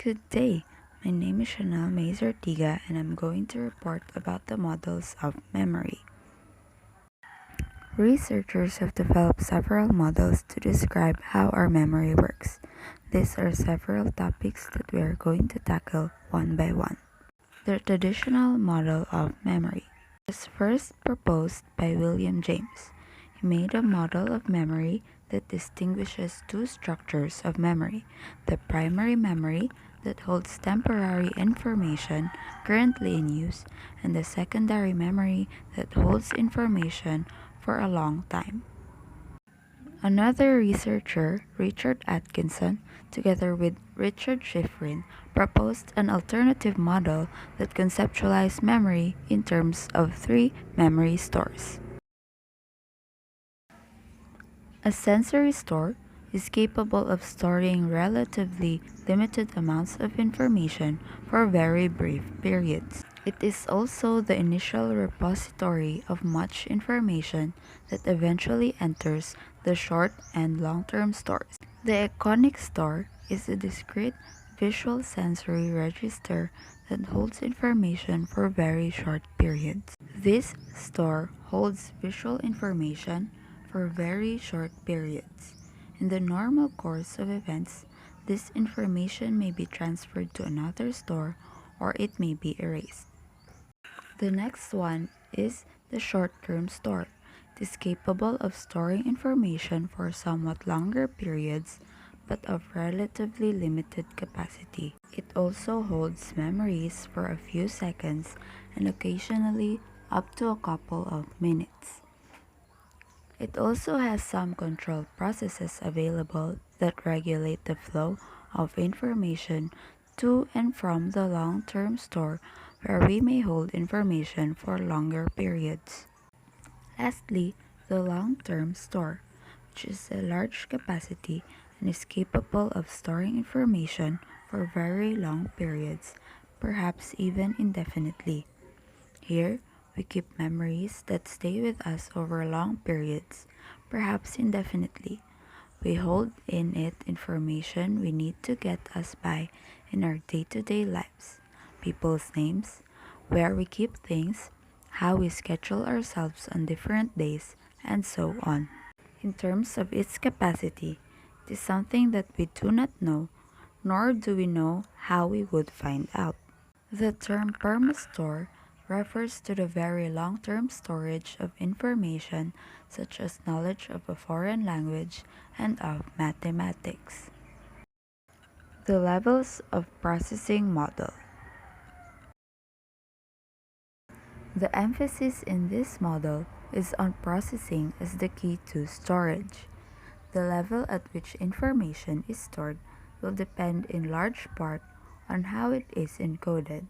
Good day. My name is Chanel Mays Ortiga, and I'm going to report about the models of memory. Researchers have developed several models to describe how our memory works. These are several topics that we are going to tackle one by one. The traditional model of memory was first proposed by William James. He made a model of memory that distinguishes two structures of memory: the primary memory that holds temporary information currently in use, and the secondary memory that holds information for a long time. Another researcher, Richard Atkinson, together with Richard Schifrin, proposed an alternative model that conceptualized memory in terms of three memory stores. A sensory store is capable of storing relatively limited amounts of information for very brief periods. It is also the initial repository of much information that eventually enters the short and long-term stores. The iconic store is a discrete visual sensory register that holds information for very short periods. This store holds visual information for very short periods. In the normal course of events, this information may be transferred to another store or it may be erased. The next one is the short-term store. It is capable of storing information for somewhat longer periods but of relatively limited capacity. It also holds memories for a few seconds and occasionally up to a couple of minutes. It also has some control processes available that regulate the flow of information to and from the long-term store where we may hold information for longer periods. Lastly, the long-term store, which is a large capacity and is capable of storing information for very long periods, perhaps even indefinitely. Here, we keep memories that stay with us over long periods, perhaps indefinitely. We hold in it information we need to get us by in our day-to-day lives, people's names, where we keep things, how we schedule ourselves on different days, and so on. In terms of its capacity, it is something that we do not know, nor do we know how we would find out. The term permastore refers to the very long-term storage of information such as knowledge of a foreign language and of mathematics. The levels of processing model. The emphasis in this model is on processing as the key to storage. The level at which information is stored will depend in large part on how it is encoded.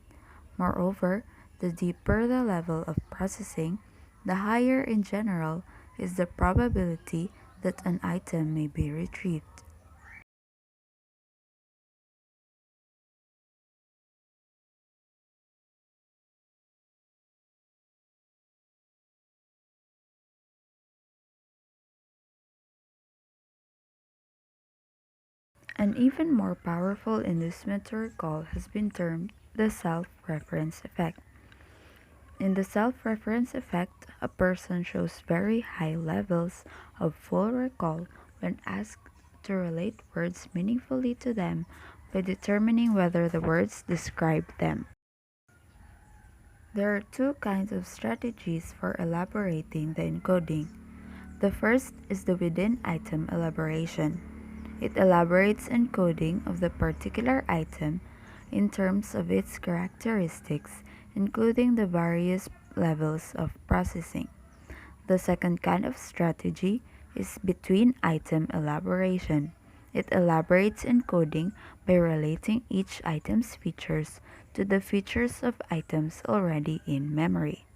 Moreover, the deeper the level of processing, the higher in general is the probability that an item may be retrieved. An even more powerful inducement to recall has been termed the self-reference effect. In the self-reference effect, a person shows very high levels of full recall when asked to relate words meaningfully to them by determining whether the words describe them. There are two kinds of strategies for elaborating the encoding. The first is the within-item elaboration. It elaborates encoding of the particular item in terms of its characteristics, including the various levels of processing. The second kind of strategy is between-item elaboration. It elaborates encoding by relating each item's features to the features of items already in memory.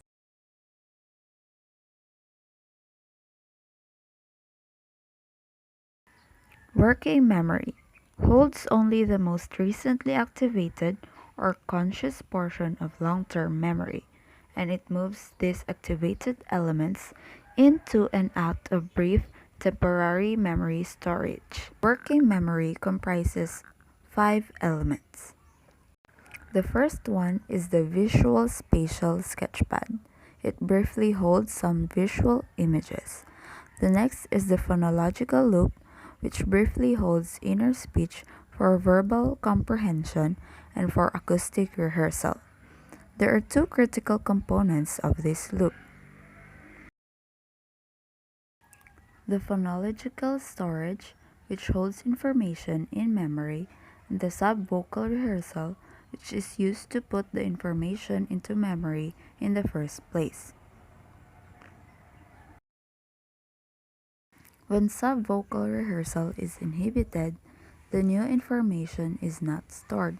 Working memory holds only the most recently activated or conscious portion of long-term memory, and it moves these activated elements into and out of brief temporary memory storage. Working memory comprises 5 elements. The first one is the Visual Spatial Sketchpad. It briefly holds some visual images. The next is the Phonological Loop, which briefly holds inner speech for verbal comprehension and for acoustic rehearsal. There are two critical components of this loop: the phonological storage, which holds information in memory, and the subvocal rehearsal, which is used to put the information into memory in the first place. When subvocal rehearsal is inhibited, the new information is not stored.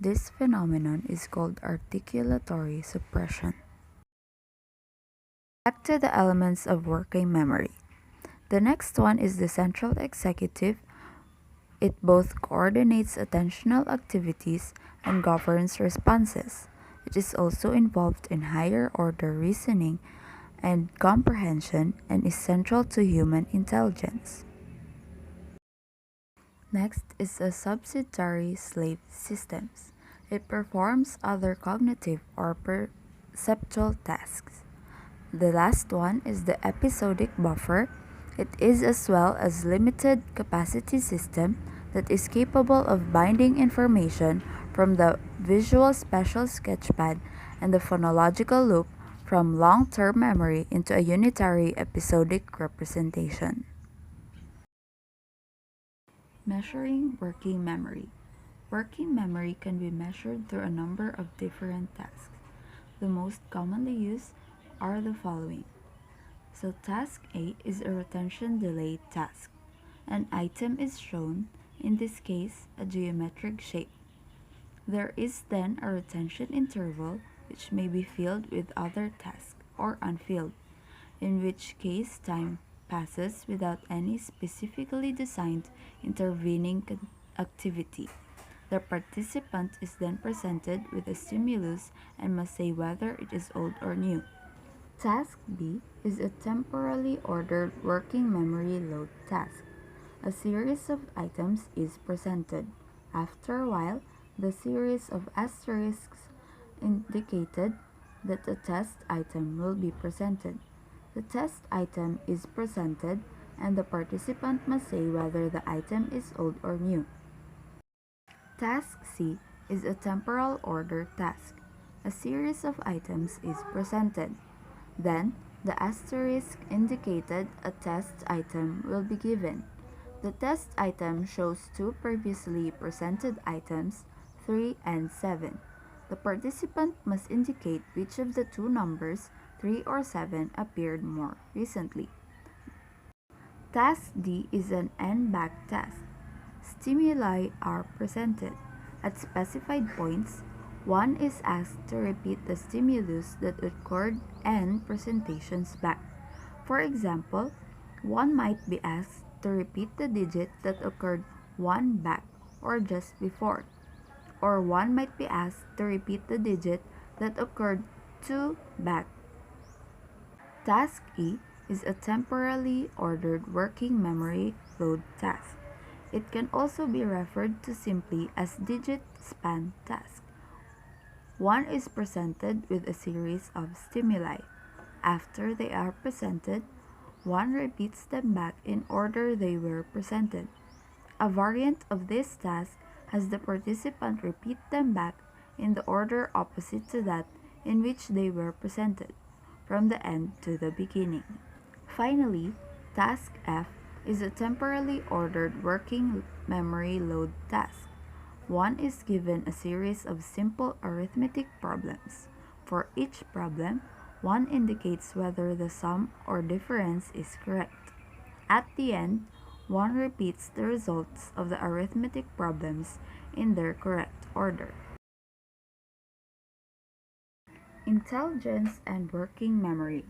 This phenomenon is called articulatory suppression. Back to the elements of working memory. The next one is the central executive. It both coordinates attentional activities and governs responses. It is also involved in higher order reasoning and comprehension and is central to human intelligence. Next is a subsidiary slave systems. It performs other cognitive or perceptual tasks. The last one is the episodic buffer. It is as well as limited capacity system that is capable of binding information from the visual spatial sketchpad and the phonological loop from long-term memory into a unitary episodic representation. Measuring working memory. Working memory can be measured through a number of different tasks. The most commonly used are the following. So task A is a retention delay task. An item is shown, in this case a geometric shape. There is then a retention interval which may be filled with other tasks or unfilled, in which case time passes without any specifically designed intervening activity. The participant is then presented with a stimulus and must say whether it is old or new. Task B is a temporally ordered working memory load task. A series of items is presented. After a while, the series of asterisks indicated that a test item will be presented. The test item is presented and the participant must say whether the item is old or new. Task C is a temporal order task. A series of items is presented. Then, the asterisk indicated a test item will be given. The test item shows two previously presented items, 3 and 7. The participant must indicate which of the two numbers, 3 or 7, appeared more recently. Task D is an N-back task. Stimuli are presented. At specified points, one is asked to repeat the stimulus that occurred N presentations back. For example, one might be asked to repeat the digit that occurred 1 back or just before, or one might be asked to repeat the digit that occurred 2 back. Task E is a temporally ordered working memory load task. It can also be referred to simply as digit span task. One is presented with a series of stimuli. After they are presented, one repeats them back in order they were presented. A variant of this task has the participant repeat them back in the order opposite to that in which they were presented, from the end to the beginning. Finally, task F is a temporally ordered working memory load task. One is given a series of simple arithmetic problems. For each problem, one indicates whether the sum or difference is correct. At the end, one repeats the results of the arithmetic problems in their correct order. Intelligence and working memory.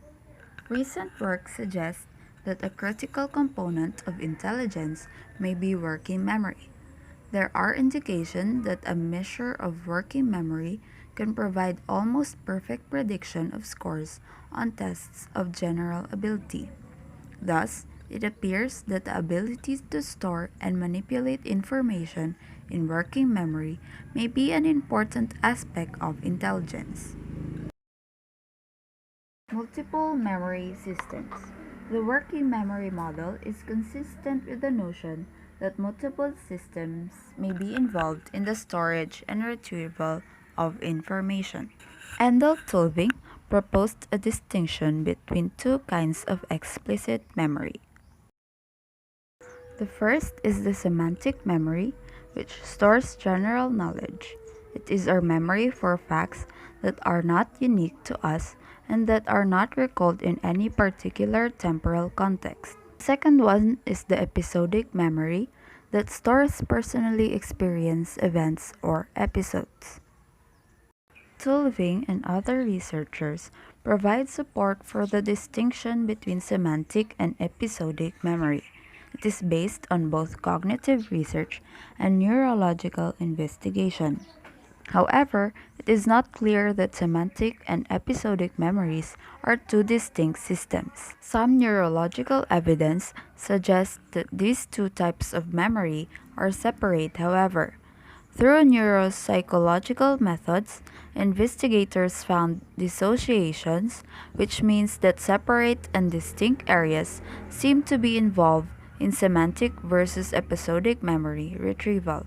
Recent work suggests that a critical component of intelligence may be working memory. There are indications that a measure of working memory can provide almost perfect prediction of scores on tests of general ability. Thus, it appears that the ability to store and manipulate information in working memory may be an important aspect of intelligence. Multiple memory systems. The working memory model is consistent with the notion that multiple systems may be involved in the storage and retrieval of information. Endel Tulving proposed a distinction between two kinds of explicit memory. The first is the semantic memory, which stores general knowledge. It is our memory for facts that are not unique to us and that are not recalled in any particular temporal context. The second one is the episodic memory that stores personally experienced events or episodes. Tulving and other researchers provide support for the distinction between semantic and episodic memory. It is based on both cognitive research and neurological investigation. However, it is not clear that semantic and episodic memories are two distinct systems. Some neurological evidence suggests that these two types of memory are separate, however. Through neuropsychological methods, investigators found dissociations, which means that separate and distinct areas seem to be involved in semantic versus episodic memory retrieval.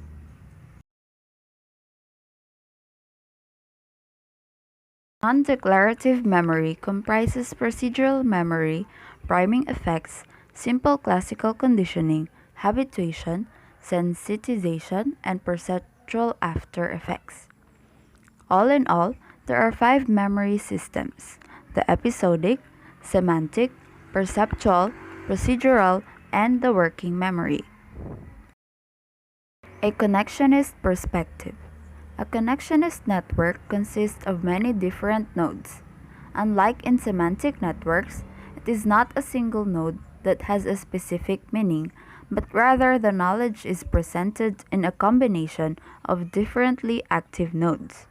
Non-declarative memory comprises procedural memory, priming effects, simple classical conditioning, habituation, sensitization, and perceptual after effects. All in all, there are five memory systems: the episodic, semantic, perceptual, procedural, and the working memory. A connectionist perspective. A connectionist network consists of many different nodes. Unlike in semantic networks, it is not a single node that has a specific meaning, but rather the knowledge is presented in a combination of differently active nodes.